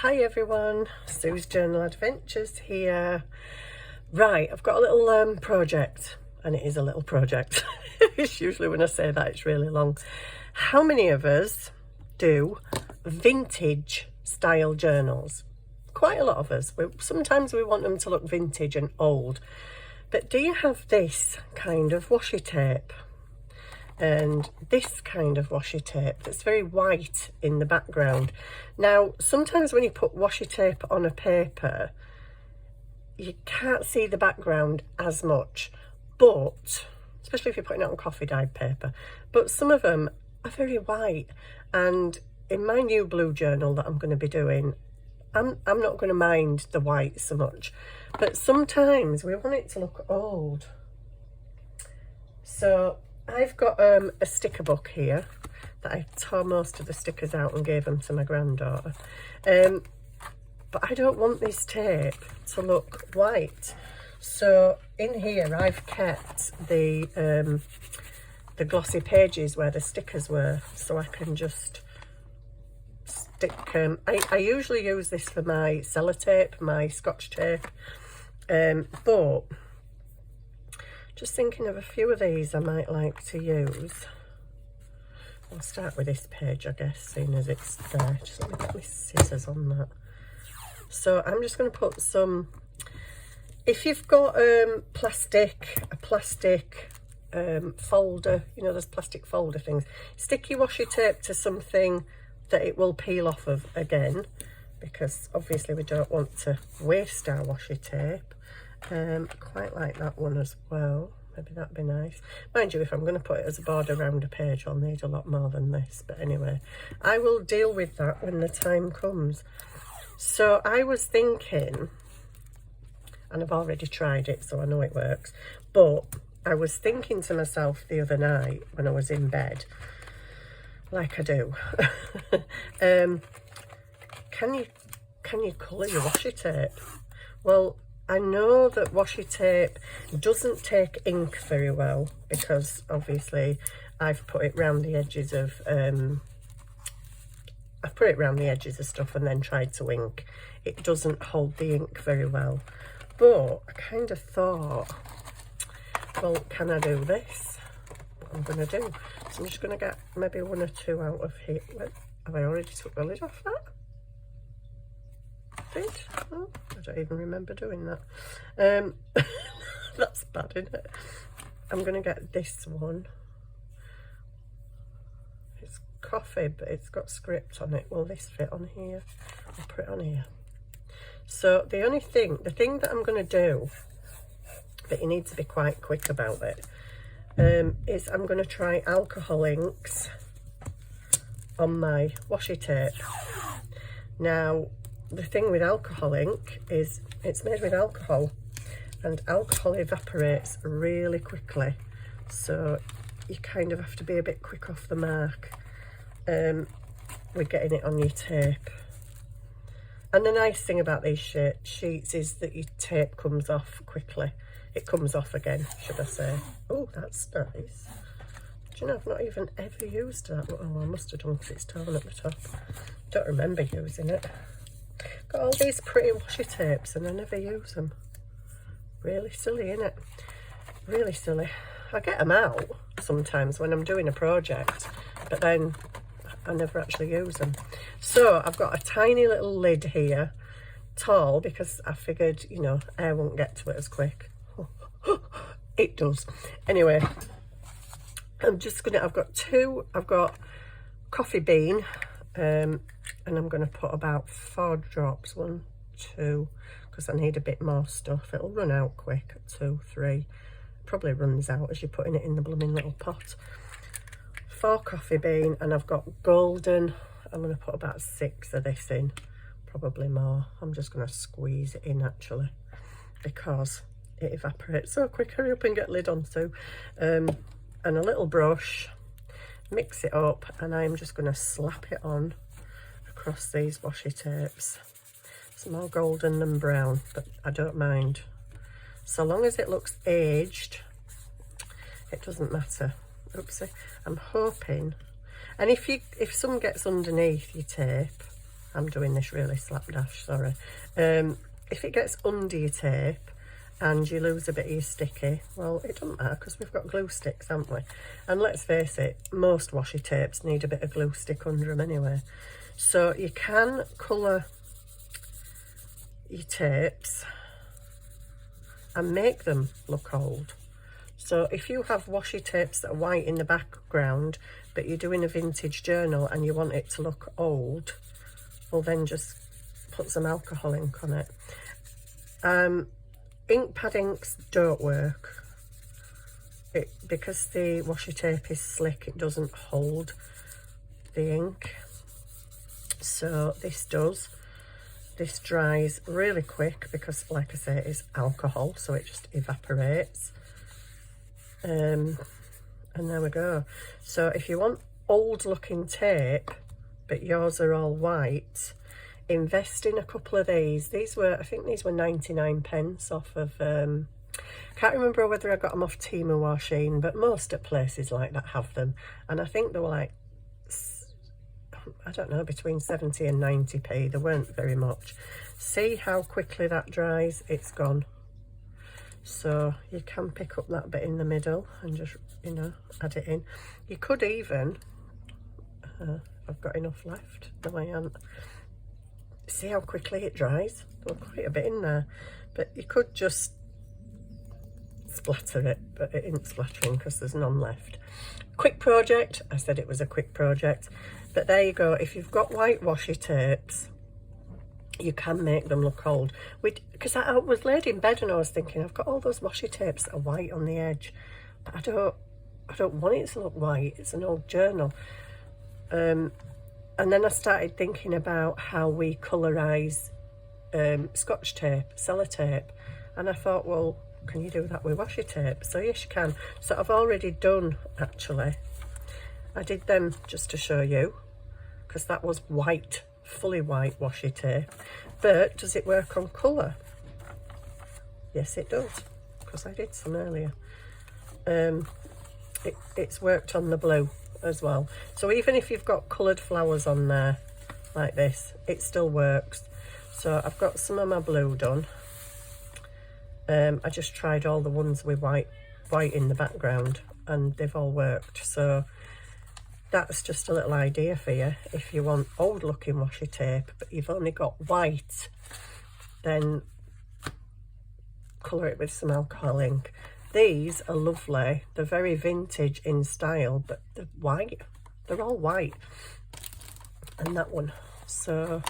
Hi everyone, Sue's Journal Adventures here. Right, I've got a little project, and it is a little project. It's usually when I say that it's really long. How many of us do vintage style journals? Quite a lot of us. Sometimes we want them to look vintage and old, but do you have this kind of washi tape? And this kind of washi tape that's very white in the background. Now, sometimes when you put washi tape on a paper, you can't see the background as much, but especially if you're putting it on coffee dyed paper, but some of them are very white. And in my new blue journal that I'm going to be doing, I'm not going to mind the white so much, but sometimes we want it to look old. So I've got a sticker book here that I tore most of the stickers out and gave them to my granddaughter. But I don't want this tape to look white. So in here I've kept the glossy pages where the stickers were, so I can just stick I usually use this for my sellotape, my scotch tape, but just thinking of a few of these I might like to use. I'll start with this page, I guess, seeing as it's there. Just let me put my scissors on that. So I'm just going to put some, if you've got a plastic folder, you know, those plastic folder things, stick your washi tape to something that it will peel off of again, because obviously we don't want to waste our washi tape. Quite like that one as well. Maybe that'd be nice. Mind you, if I'm going to put it as a border around a page, I'll need a lot more than this. But anyway, I will deal with that when the time comes. So I was thinking, and I've already tried it, so I know it works, but I was thinking to myself the other night when I was in bed, like I do, can you colour your washi tape? Well, I know that washi tape doesn't take ink very well, because obviously I've put it round the edges of stuff and then tried to ink. It doesn't hold the ink very well. But I kind of thought, well, can I do this? What I'm going to do. So I'm just going to get maybe one or two out of here. Have I already took the lid off that? Oh, I don't even remember doing that. That's bad, isn't it? I'm going to get this one. It's coffee, but it's got script on it. Will this fit on here? I'll put it on here. So the thing that I'm going to do, but you need to be quite quick about it, is I'm going to try alcohol inks on my washi tape. Now, the thing with alcohol ink is it's made with alcohol, and alcohol evaporates really quickly, so you kind of have to be a bit quick off the mark with getting it on your tape. And the nice thing about these sheets is that your tape comes off quickly. It comes off again, should I say. Oh, that's nice. Do you know, I've not even ever used that. Oh, I must have done, because it's torn at the top. Don't remember using it. Got all these pretty washi tapes and I never use them. Really silly, innit? Really silly. I get them out sometimes when I'm doing a project, but then I never actually use them. So I've got a tiny little lid here, tall, because I figured, you know, air won't get to it as quick. It does. Anyway, I've got coffee bean, and I'm going to put about 4 drops, 1, 2, because I need a bit more stuff. It'll run out quick, 2, 3, probably runs out as you're putting it in the blooming little pot. 4 coffee bean, and I've got golden. I'm going to put about 6 of this in, probably more. I'm just going to squeeze it in actually, because it evaporates so quick. Hurry up and get lid on, Sue. And a little brush, mix it up, and I'm just going to slap it on across these washi tapes. It's more golden than brown, but I don't mind. So long as it looks aged, it doesn't matter. Oopsie. I'm hoping, and if some gets underneath your tape, I'm doing this really slapdash, sorry. If it gets under your tape and you lose a bit of your sticky, well, it doesn't matter because we've got glue sticks, haven't we? And let's face it, most washi tapes need a bit of glue stick under them anyway. So you can colour your tapes and make them look old. So if you have washi tapes that are white in the background, but you're doing a vintage journal and you want it to look old, well then just put some alcohol ink on it. Ink pad inks don't work. Because the washi tape is slick, it doesn't hold the ink. So this does. This dries really quick because, like I say, it's alcohol, so it just evaporates. And there we go. So if you want old looking tape, but yours are all white, invest in a couple of these. I think these were 99p off of, can't remember whether I got them off Temu or Shein, but most at places like that have them. And I think they were like, I don't know, between 70 and 90p. They weren't very much. See how quickly that dries? It's gone. So you can pick up that bit in the middle and just, you know, add it in. You could even, I've got enough left. No, I haven't. See how quickly it dries? There's quite a bit in there. But you could just splatter it, but it isn't splattering because there's none left. Quick project. I said it was a quick project. But there you go. If you've got white washi tapes, you can make them look old. Because I was laid in bed and I was thinking, I've got all those washi tapes that are white on the edge, but I don't want it to look white. It's an old journal. And then I started thinking about how we colorise Scotch tape, sellotape, and I thought, well, can you do that with washi tape? So yes, you can. So I've already done, actually. I did them just to show you, because that was white, fully white washi tape. But does it work on colour? Yes, it does, because I did some earlier. It's worked on the blue as well. So even if you've got coloured flowers on there, like this, it still works. So I've got some of my blue done. I just tried all the ones with white in the background, and they've all worked. So that's just a little idea for you. If you want old looking washi tape but you've only got white, then colour it with some alcohol ink. These are lovely. They're very vintage in style, but they're white. They're all white. And that one. So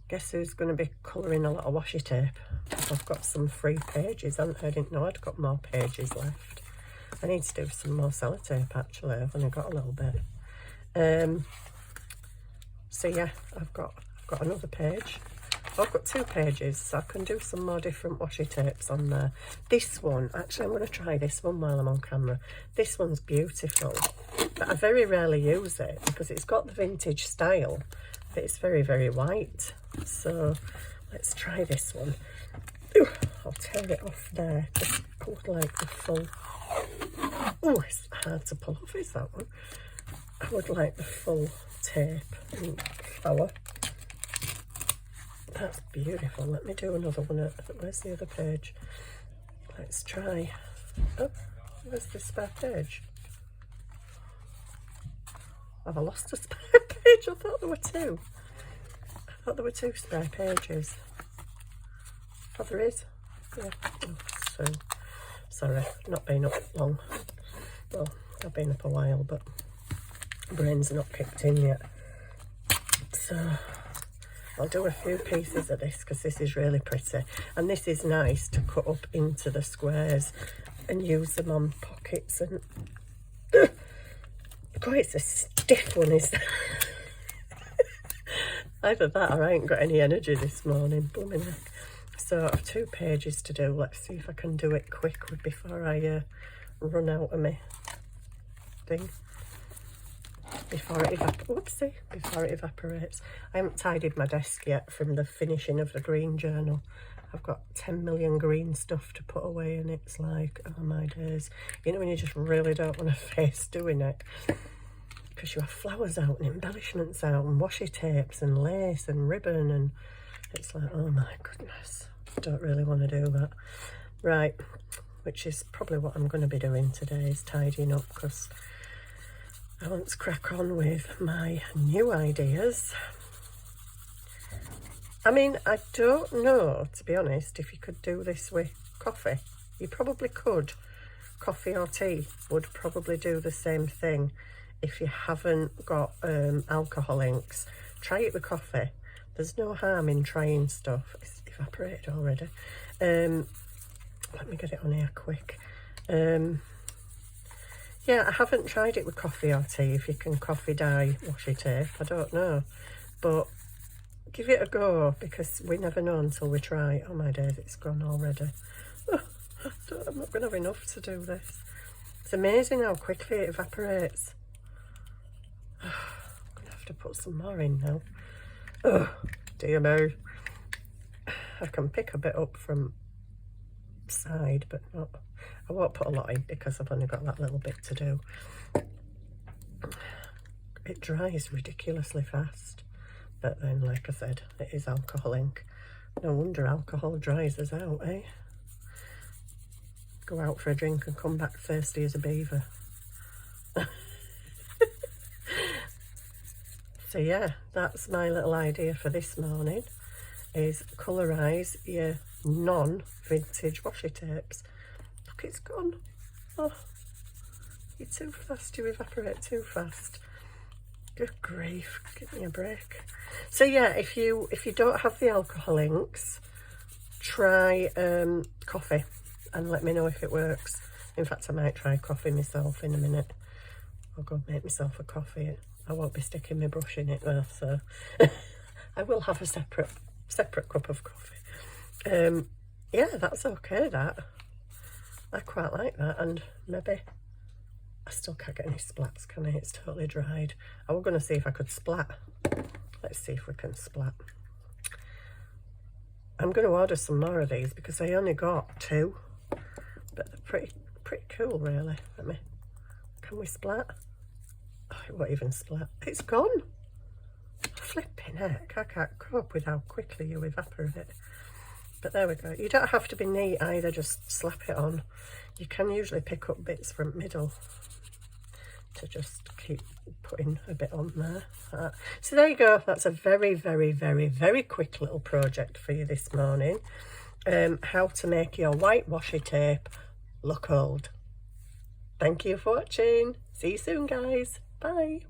guess who's going to be colouring a lot of washi tape? I've got some free pages. I didn't know I'd got more pages left. I need to do some more sellotape actually. I've only got a little bit. So yeah, I've got another page. I've got 2 pages, so I can do some more different washi tapes on there. This one, actually I'm going to try this one while I'm on camera. This one's beautiful, but I very rarely use it because it's got the vintage style, but it's very, very white. So let's try this one. Ooh, I'll tear it off there. I would like the full... Oh, it's hard to pull off, is that one? I would like the full tape and flower. That's beautiful. Let me do another one. Where's the other page? Let's try. Oh, where's the spare page? Have I lost a spare page? I thought there were 2. I thought there were 2 spare pages. Oh, there is. Yeah. Oh, so sorry, not been up long. Well, I've been up a while, but brain's not kicked in yet. So I'll do a few pieces of this because this is really pretty, and this is nice to cut up into the squares and use them on pockets. And God, it's a stiff one, is that? Either that or I ain't got any energy this morning. Blooming heck. So I have 2 pages to do. Let's see if I can do it quick before I run out of my thing. Before it evaporates. I haven't tidied my desk yet from the finishing of the green journal. I've got 10 million green stuff to put away, and it's like, oh my days. You know when you just really don't want to face doing it. because you have flowers out and embellishments out and washi tapes and lace and ribbon, and it's like, oh my goodness, I don't really want to do that. Right, which is probably what I'm going to be doing today, is tidying up, because I want to crack on with my new ideas. I mean, I don't know, to be honest, if you could do this with coffee. You probably could. Coffee or tea would probably do the same thing if you haven't got alcohol inks. Try it with coffee. There's no harm in trying stuff. It's evaporated already. Let me get it on here quick. Yeah, I haven't tried it with coffee or tea, if you can coffee dye washi tape. I don't know. But give it a go, because we never know until we try. Oh my days, it's gone already. I'm not going to have enough to do this. It's amazing how quickly it evaporates. I'm going to have to put some more in now. Oh, dear me. I can pick a bit up from side, but not. I won't put a lot in because I've only got that little bit to do. It dries ridiculously fast. But then, like I said, it is alcohol ink. No wonder alcohol dries us out, eh? Go out for a drink and come back thirsty as a beaver. So yeah, that's my little idea for this morning, is colorise your non-vintage washi tapes. Look, it's gone. Oh, you're too fast, you evaporate too fast. Good grief, give me a break. So yeah, if you don't have the alcohol inks, try coffee and let me know if it works. In fact, I might try coffee myself in a minute. I'll go make myself a coffee. I won't be sticking my brush in it though, so I will have a separate cup of coffee. Yeah, that's okay, that. I quite like that, and maybe I still can't get any splats, can I? It's totally dried. I was going to see if I could splat. Let's see if we can splat. I'm going to order some more of these because I only got 2, but they're pretty cool, really. Can we splat? Oh, it won't even splat. It's gone. Flipping heck, I can't cope with how quickly you evaporate. But there we go. You don't have to be neat either, just slap it on. You can usually pick up bits from middle to just keep putting a bit on there. So there you go. That's a very, very, very, very quick little project for you this morning. How to make your white washi tape look old. Thank you for watching. See you soon, guys. Bye.